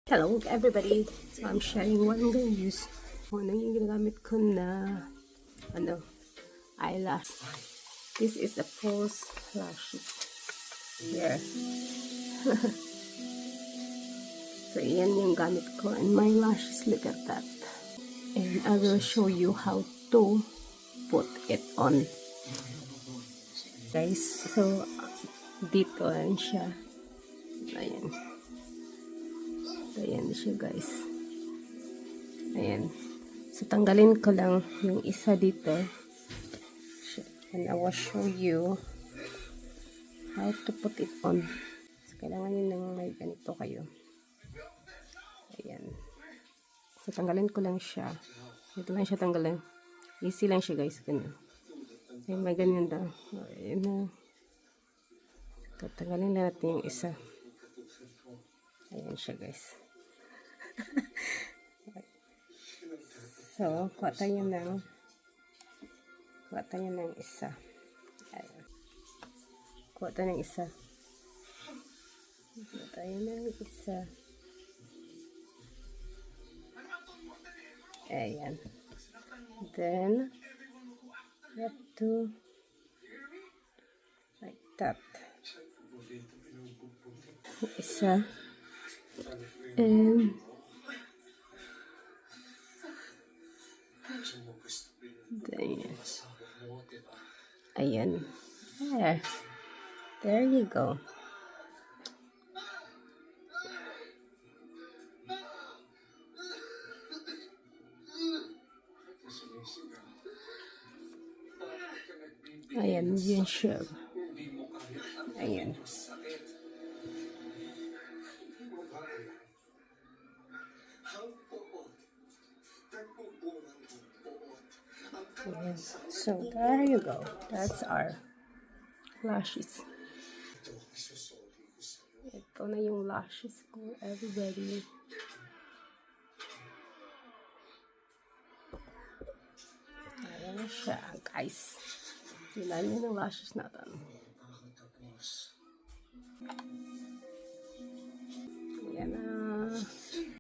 Hello everybody! So I'm sharing what I'm gonna use. Ano yung ginagamit ko na eyelash. This is a false lashes. Here. So yan yung gamit ko and my lashes, look at that. And I will show you how to put it on. Guys, so dito yan siya. Ayan. Ayan siya guys. Ayan. So tanggalin ko lang yung isa dito. And I will show you how to put it on. So kailangan nyo nang may ganito kayo. Ayan. So tanggalin ko lang siya. Ito lang siya tanggalin. Easy lang siya guys. Ganyan. Ayan, may ganyan daw. Ayan na. Tatanggalin na natin yung isa. Ayan siya guys. So, kuha tayo ng isa. Ayan. Kuha tayo ng isa. Ayan. Then, you have to like that. Isa. And ayan. There you go. Ayan, yun siya. Ayan. Yes. So there you go. That's our lashes. Ito na yung lashes ko, everybody. Ayan na siya, guys. Tingnan niyo yung lashes natin.